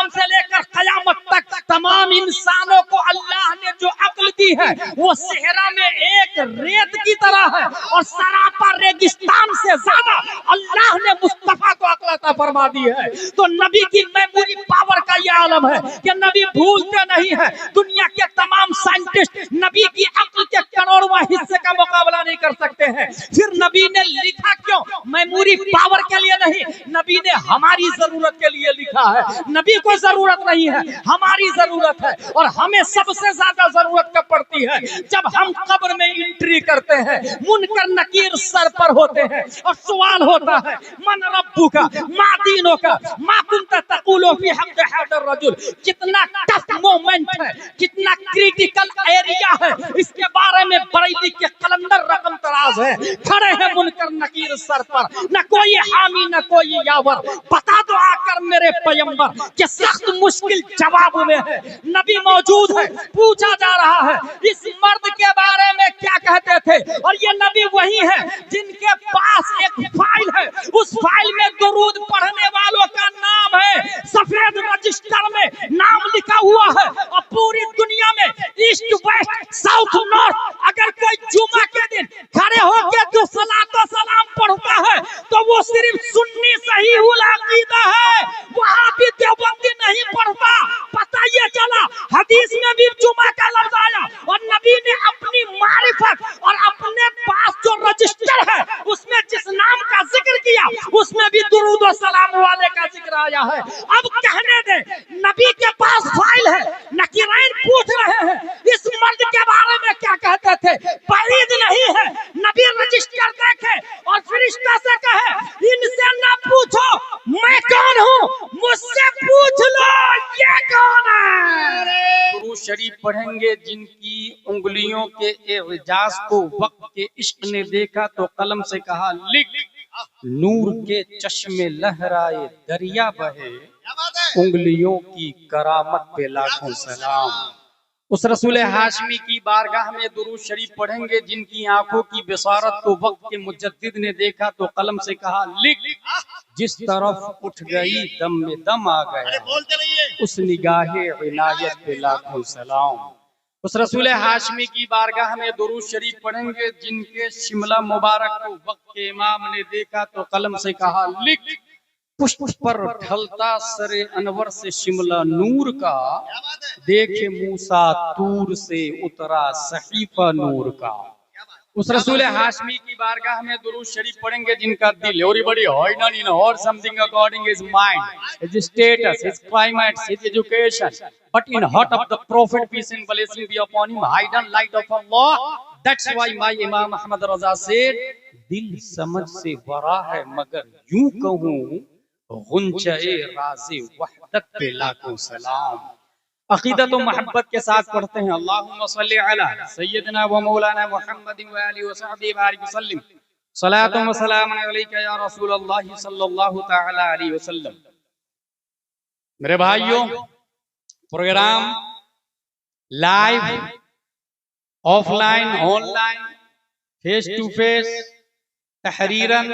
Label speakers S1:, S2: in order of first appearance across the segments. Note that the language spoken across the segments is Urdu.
S1: آدم سے لے کر قیامت تک تمام انسانوں کو اللہ نے جو عقل دی ہے وہ صحرا میں ایک ریت کی طرح ہے، اور سراپا ریگستان سے زیادہ اللہ نے مصطفیٰ کو عقل عطا فرما دی ہے۔ تو نبی کی میموری پاور کا یہ عالم ہے کہ نبی بھولتے نہیں ہے۔ دنیا کے تمام سائنٹسٹ نبی کی عقل کے کروڑواں حصے کا مقابلہ نہیں کر سکتے ہیں۔ پھر نبی نے لکھا کیوں؟ میموری پاور کے لیے نہیں، نبی نے ہماری ضرورت کے لیے لکھا ہے۔ نبی کو ضرورت نہیں ہے، ہماری ضرورت ہے، اور ہمیں سب سے زیادہ ضرورت کب پڑتی ہے؟ جب ہم قبر میں انٹری کرتے ہیں، منکر نکیر سر پر ہوتے ہیں اور سوال ہوتا ہے من ربک ما دینک ما کنت تقول فی حق هذا الرجل۔ کتنا ٹف مومنٹ ہے، کتنا کریٹیکل ایریا ہے، اس کے بارے میں بریلی کے قلندر رقم تراز ہے، کھڑے ہیں منکر نکیر سر پر، نہ کوئی حامی نہ کوئی یاور۔ بتا دو آ کر میرے پیغمبر کہ سخت مشکل جواب میں ہے، نبی موجود ہے، پوچھا جا رہا ہے اس مرد کے بارے میں کیا کہتے تھے؟ اور یہ نبی وہی ہے جن کے پاس ایک فائل ہے، اس فائل میں درود پڑھنے والوں کا نام ہے، سفید رجسٹر میں نام لکھا ہوا ہے، اور پوری دنیا میں ایسٹ ویسٹ ساؤتھ نارتھ اگر کوئی جمعہ کے دن کھڑے ہو کے جو صلاۃ و سلام پڑھتا ہے تو وہ صرف سنی صحیح العقیدہ ہے، وہاں بھی دیوبندی نہیں پڑھتا۔ پتہ یہ چلا حدیث میں بھی جمعہ کا لفظ آیا، اور نبی نے اپنی معرفت اور اپنے پاس جو رجسٹر ہے اس میں جس نام کا ذکر کیا اس میں بھی درود و سلام والے کا ذکر آیا ہے۔ اب کہنے دے نبی کے پاس فائل ہے، نکیرین پوچھ رہے ہیں اس مرد کے بارے میں کیا کہتے تھے؟ بعید نہیں ہے نبی رجسٹر دیکھے اور فرشتہ سے کہے ان سے نہ پوچھو میں کون ہوں، مجھ سے پوچھ لو یہ کون ہے۔
S2: درود شریف پڑھیں گے جن کی انگلیوں کے اعجاز کو وقت کے عشق نے دیکھا تو قلم سے کہا لکھ، نور کے چشمے لہرائے دریا بہے، انگلیوں کی کرامت پہ لاکھوں سلام۔ اس رسول ہاشمی کی بارگاہ میں درود شریف پڑھیں گے جن کی آنکھوں کی بصارت کو وقت کے مجدد نے دیکھا تو قلم سے کہا لکھ، جس طرف اٹھ گئی دم میں دم آ گیا، اس نگاہ عنایت پہ لاکھوں سلام۔ اس رسول ہاشمی کی بارگاہ میں درود شریف پڑھیں گے جن کے شملہ مبارک کو وقت کے امام نے دیکھا تو قلم سے کہا لکھ، پشت پر ڈھلتا سر انور سے شملہ نور کا، دیکھے موسیٰ طور سے اترا صحیفہ نور کا۔ اس رسول ہاشمی کی بارگاہ میں درود شریف پڑھیں گے جن کا دل everybody hidden or something according his mind, his status, his climate, his education, but in heart of the prophet peace and blessing be upon him, hidden light of Allah. That's why my Imam Ahmad Raza said دل سمجھ سے ورا ہے مگر یوں کہوں غنچۂ راز وحدت پہ لاکھوں سلام۔ عقیدت و محبت کے ساتھ پڑھتے ہیں اللہم صلی علی سیدنا و مولانا محمد و آلہ و صحبہ بارک وسلم، صلاۃ و سلام علیک یا رسول اللہ صلی اللہ تعالی علیہ وسلم۔ میرے بھائیوں، program live, offline, online, face to face, تحریراً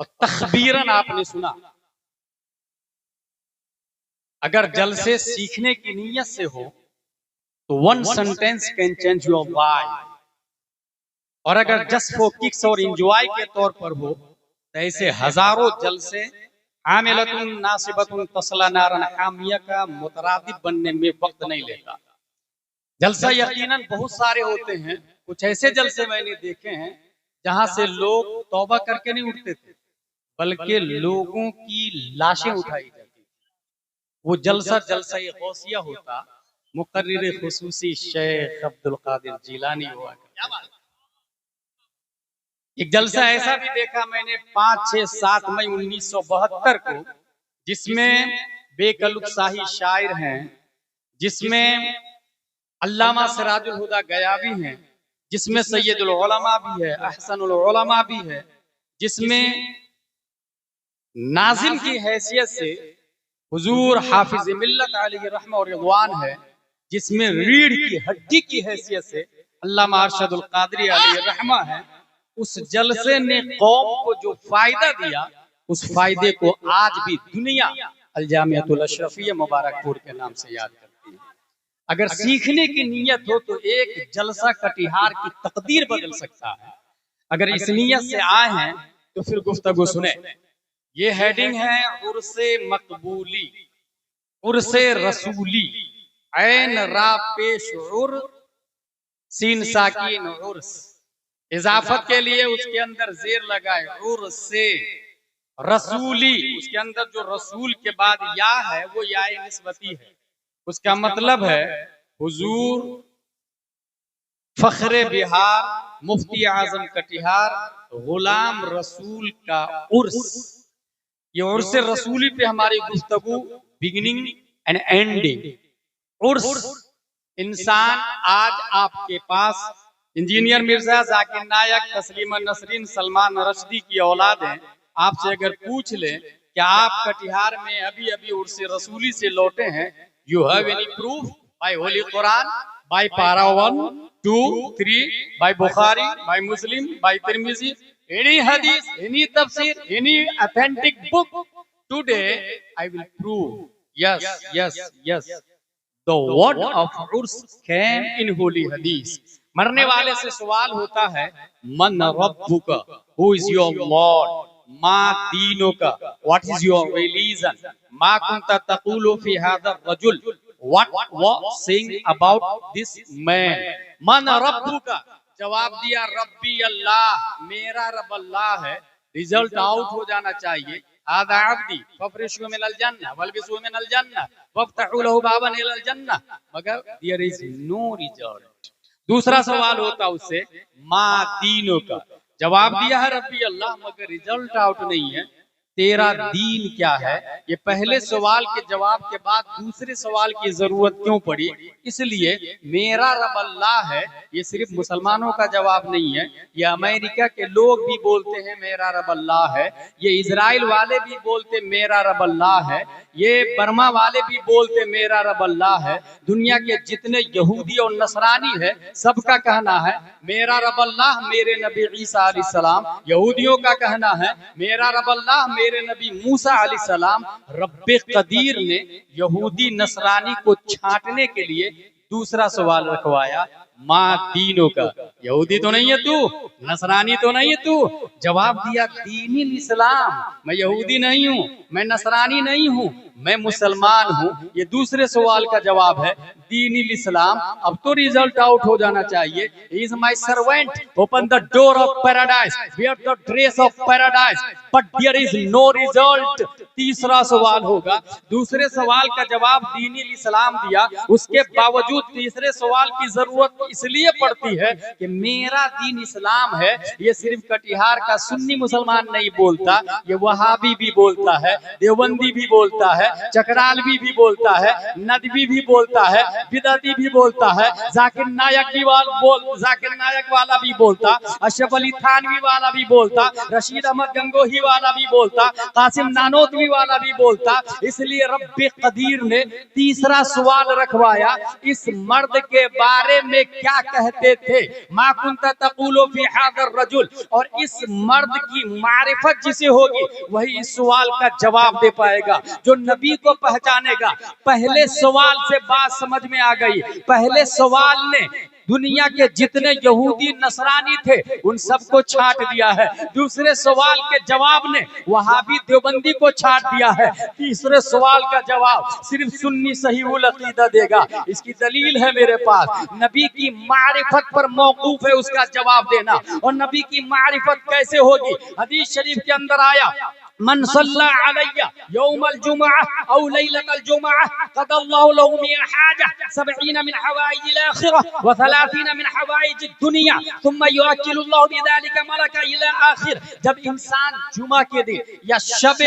S2: اور تخبیراً آپ نے سنا۔ اگر جلسے سیکھنے کی نیت سے ہو تو one sentence can change your life, اور اگر جسٹ فور ککس اور انجوائے کے طور پر ہو تو ایسے ہزاروں جلسے عاملۃ ناصبۃ تصلی نارا حامیہ کا مترادف بننے میں وقت نہیں لیتا۔ جلسہ یقیناً بہت سارے ہوتے ہیں، کچھ ایسے جلسے میں نے دیکھے ہیں جہاں سے لوگ توبہ کر کے نہیں اٹھتے تھے بلکہ لوگوں کی لاشیں اٹھائی جاتی۔ وہ جلسہ غوثیہ ہوتا، مقرر خصوصی شیخ عبد القادر جیلانی ہوا کرتے۔ ایک جلسہ ایسا بھی دیکھا میں نے 5، 6، 7 مئی 1972 کو، جس میں بے کلک شاہی شاعر ہیں، جس میں علامہ سراج الہدیٰ غیابی ہیں، جس میں سید العلماء بھی ہے، احسن العلماء بھی ہے، جس میں ناظم کی حیثیت سے حضور حافظ ملت علیہ رحمہ و رضوان ہے، جس میں ریڑھ کی ہڈی کی حیثیت سے علامہ ارشد القادری علیہ رحمہ ہے۔ اس جلسے نے قوم کو جو فائدہ دیا، اس فائدے کو آج بھی دنیا الجامعۃ الاشرفیہ مبارک پور کے نام سے یاد کرتی ہیں۔ اگر سیکھنے کی نیت ہو تو ایک جلسہ کٹیہار کی تقدیر بدل سکتا ہے۔ اگر اس نیت سے آئے ہیں تو پھر گفتگو سنیں۔ یہ ہیڈنگ ہے عرس مقبولی، عرس رسولی، عین را پیش عر، سین ساکین عرس، اضافت کے لیے اس کے اندر زیر لگائے عرس رسولی، اس کے اندر جو رسول کے بعد یا ہے وہ یا نسبتی ہے، اس کا مطلب ہے حضور فخر بہار مفتی اعظم کٹیہار غلام رسول کا عرس۔ یہ عرس رسولی پہ ہماری گفتگو بگننگ اینڈ اینڈنگ۔ عرس انسان آج آپ کے پاس انجینئر مرزا، ذاکر نائک، تسلیمہ نسرین، سلمان رشدی کی اولاد ہیں، آپ سے اگر پوچھ لیں کہ آپ کٹیہار میں ابھی عرس رسولی سے لوٹے ہیں، you have any proof by Holy Quran, by Para 1, 2, 3, by Bukhari, by Muslim, by Tirmizi, any hadith, any tafsir, any authentic book? Today I will prove, yes, the word of urs came in holy hadith. مرنے والے سے سوال ہوتا ہے من ربک، who is your Lord؟ ما دینک، what is your religion؟ ما کنت تقول فی هذا الرجل، what was saying about this man؟ من ربک، جواب دیا ربی اللہ، میرا رب اللہ ہے۔ ریزلٹ آؤٹ ہو جانا چاہیے، هذا عبدی ففرشوا من الجنہ والبسوا من الجنہ وافتحوا له بابا الى الجنہ، مگر there is no result۔ دوسرا سوال ہوتا اس سے ما دینوں کا، جواب دیا ہے ربی اللہ، مگر ریزلٹ آؤٹ نہیں ہے، تیرا دین کیا ہے؟ یہ پہلے سوال کے جواب کے بعد دوسرے سوال کی ضرورت کیوں پڑی؟ اس لیے میرا رب اللہ ہے یہ صرف مسلمانوں کا جواب نہیں ہے، یہ امریکہ کے لوگ بھی بولتے ہیں میرا رب اللہ ہے، یہ اسرائیل والے بھی بولتے میرا رب اللہ ہے، یہ برما والے بھی بولتے میرا رب اللہ ہے، دنیا کے جتنے یہودی اور نصرانی ہے سب کا کہنا ہے میرا رب اللہ میرے نبی عیسیٰ علیہ السلام، یہودیوں کا کہنا ہے میرا رب اللہ میرے نبی موسیٰ علیہ السلام۔ رب قدیر نے یہودی نصرانی کو چھانٹنے کے لیے دوسرا سوال رکھوایا ما دینوں کا، یہودی تو نہیں ہے تو، نصرانی تو نہیں ہے تو، جواب دیا دین الاسلام، میں یہودی نہیں ہوں، میں نصرانی نہیں ہوں، میں مسلمان ہوں۔ یہ دوسرے سوال کا جواب ہے دین الاسلام۔ اب تو ریزلٹ آؤٹ ہو جانا چاہیے، he is my servant, open the door of paradise, wear the dress of paradise, but there is no result۔ تیسرا سوال ہوگا، دوسرے سوال کا جواب دین الاسلام دیا، اس کے باوجود تیسرے سوال کی ضرورت اس لیے پڑتی ہے کہ میرا دین اسلام ہے، یہ صرف کٹیہار کا سنی مسلمان نہیں بولتا، یہ وہابی بھی بولتا ہے، دیوبندی بھی بولتا ہے، چکرالوی بھی بولتا ہے، ندوی بھی بولتا ہے، بدعتی بھی بولتا ہے، ذاکر نائک والا بھی بولتا، اشرف علی تھانوی والا بھی بولتا، رشید احمد گنگوہی والا بھی بولتا، قاسم نانوتوی والا بھی بولتا۔ اس لیے رب قدیر نے تیسرا سوال رکھوایا اس مرد کے بارے میں کیا کہتے تھے، ما کنت تقول فی ھذا الرجل، اور اس مرد کی معرفت جسے ہوگی وہی اس سوال کا جواب دے پائے گا، جو نبی کو پہچانے گا۔ پہلے سوال سے بات سمجھ میں آ گئی، پہلے سوال نے دنیا کے جتنے یہودی نصرانی تھے ان سب کو چھانٹ دیا ہے، دوسرے سوال کے جواب نے وہابی دیوبندی کو چھانٹ دیا ہے، تیسرے سوال کا جواب صرف سنی صحیح العقیدہ دے گا۔ اس کی دلیل ہے میرے پاس، نبی کی معرفت پر موقوف ہے اس کا جواب دینا، اور نبی کی معرفت کیسے ہوگی؟ حدیث شریف کے اندر آیا من صلی علی یوم الجمعہ او لیلۃ الجمعہ قضى اللہ له 100 حاجہ 70 من حوائج الاخرہ و30 من حوائج الدنیا ثم یوکل اللہ بذلک ملکا الی آخر۔ جب انسان جمعہ کے دن یا شب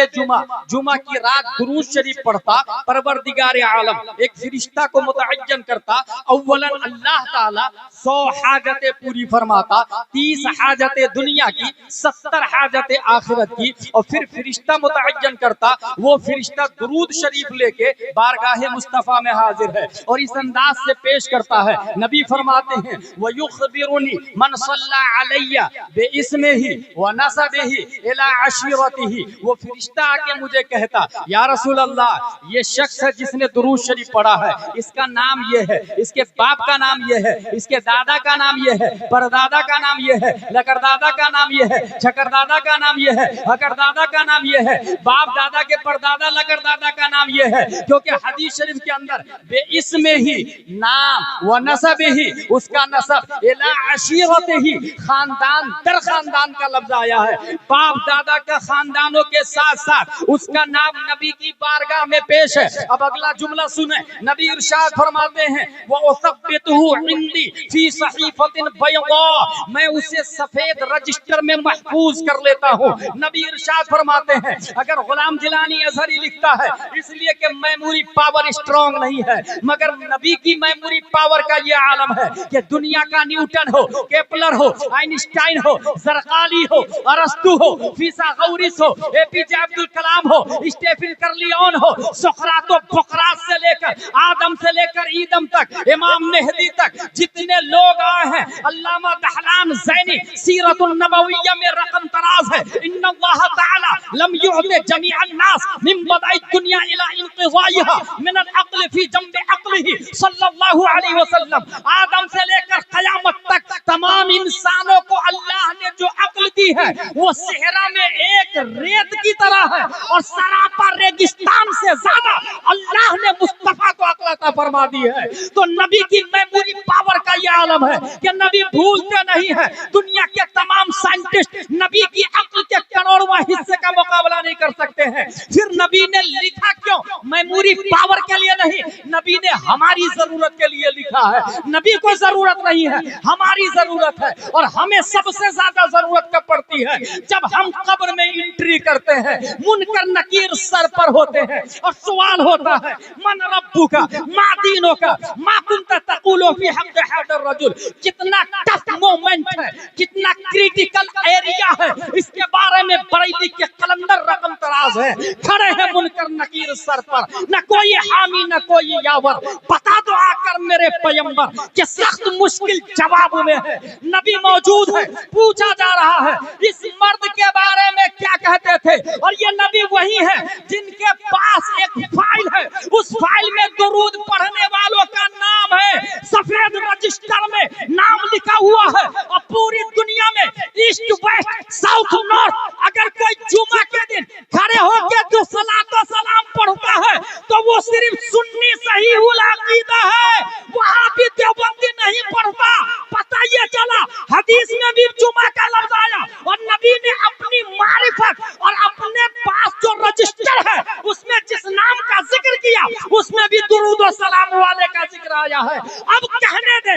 S2: جمعہ کی رات درود شریف پڑھتا، پروردگار عالم ایک فرشتہ کو متعین کرتا، اولا اللہ تعالی 100 حاجتیں پوری فرماتا، 30 حاجتیں دنیا کی، 70 حاجتیں آخرت کی، اور پھر فرشتہ متعین کرتا، وہ فرشتہ درود شریف لے کے بارگاہ مصطفیٰ میں حاضر ہے اور اس انداز سے پیش کرتا ہے. نبی فرماتے ہیں وَيُخْبِرُنِي مَنْ صَلَّى عَلَيَّ بِإِسْمِهِ وَنَسَبِهِ إِلَىٰ عَشِيرَتِهِ. وہ فرشتہ آ کے مجھے کہتا یا رسول اللہ یہ شخص ہے جس نے درود شریف پڑھا ہے، اس کا نام یہ ہے، اس کے باپ کا نام یہ ہے، اس کے دادا کا نام یہ ہے، پردادا کا نام یہ ہے، لکردادا کا نام یہ ہے، چھکردادا کا نام یہ ہے، ہکردادا کا نام یہ ہے، باپ دادا کے پردادا لکردادا کا نام یہ ہے. کیونکہ حدیث شریف کے اندر بے اسم ہی نام و نسب ہی اس کا نسب الی عشیرت ہی خاندان در خاندان کا لفظ آیا ہے. باپ دادا کا خاندانوں کے ساتھ ساتھ اس کا نام نبی کی بارگاہ میں پیش ہے. اب اگلا جملہ سنیں، نبی ارشاد فرماتے ہیں وَأُثَبِّتُهُ عِنْدِي فِي صَحِيفَةٍ بَيْضَاءٍ، میں اسے سفید رجسٹر میں محفوظ کر لیتا ہوں. نبی ارشاد فرماتے ہیں اگر غلام جیلانی اظہری لکھتا ہے اس لیے کہ میموری پاور اسٹرانگ نہیں ہے، مگر نبی کی میموری پاور کا یہ عالم ہے کہ دنیا کا نیوٹن ہو، کیپلر ہو، آئنسٹائن ہو، زرقالی ہو، ارسطو ہو، فیثاغورس ہو، اے پی جے عبد الکلام ہو، اسٹیفن کرلیون ہو، سقراط و بقراط سے لے کر آدم سے لے کر ایدم تک، امام مہدی تک جتنے لوگ آئے ہیں، علامہ دہلان زینی سیرت النبویہ میں رقم تراز ہے. ان اللہ تعالی لم یعط جمیع الناس من بدء الدنیا الى انقضائها من العقل فی جنب عقلہ صلی اللہ علیہ وسلم. آدم سے لے کر قیامت تک تمام انسانوں کو اللہ نے جو عقل دی ہے وہ صحرا میں ایک ریت کی طرح ہے اور سراپا ریگستان سے زیادہ اللہ نے مصطفیٰ کو عقل عطا فرما دی ہے. تو نبی کی میموری پاور کا یہ عالم ہے کہ نبی بھولتے نہیں ہے. دنیا کے تمام سائنٹسٹ نبی کی عقل کے کروڑواں حصے کا مقابلہ نہیں کر سکتے ہیں. پھر نبی نے لکھا کیوں؟ میموری پاور کے لیے نہیں، نبی نے ہماری ضرورت کے لیے لکھا ہے. نبی کو ضرورت نہیں ہے، ہماری ضرورت ہے، اور ہمیں سب سے زیادہ ضرورت کب پڑتی ہے؟ جب ہم قبر میں انٹری کرتے ہیں، منکر نکیر سر پر ہوتے ہیں اور سوال ہوتا ہے من ربک ما دینک ما کنت تقول فی حق هذا الرجل. کتنا ٹف مومنٹ ہے، کتنا کریٹیکل ایریا ہے، اس کے بارے میں بریلی کے قلندر رقم تراز ہے. کھڑے ہیں منکر نکیر سر پر، نہ کوئی حامی نہ کوئی یاور. بتا دو آ کر میرے پیمبر کہ سخت مشکل جواب میں ہے. نبی موجود ہے، پوچھا جا رہا ہے اس مرد کے بارے میں کیا کہتے تھے، اور یہ نبی وہی ہے جن کے پاس ایک فائل ہے، اس فائل میں درود پڑھنے والوں کا نام ہے، سفید رجسٹر میں نام لکھا ہوا ہے. اور پوری دنیا میں ایسٹ ویسٹ ساؤتھ نارتھ اگر کوئی جمعہ کے دن کھڑے ہو کے جو صلاۃ و سلام پڑھتا ہے تو وہ صرف سنی صحیح العقیدہ ہے، وہاں بھی دیوبندی نہیں پڑھتا. پتہ یہ چلا حدیث میں بھی جمعہ کا لفظ آیا اور نبی نے اپنی معرفت اور اپنے پاس جو رجسٹر ہے اس میں جس نام کا ذکر کیا اس میں بھی درود و سلام والے کا ذکر آیا ہے. اب کہنے دے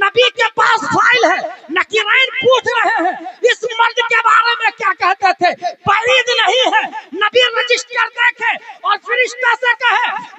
S2: نبی کے پاس فائل ہے، نکیرین پوچھ رہے ہیں اس مرد کے بارے میں کیا کہتے تھے. بعید نہیں ہے نبی رجسٹر دیکھے اور فرشتہ سے کہے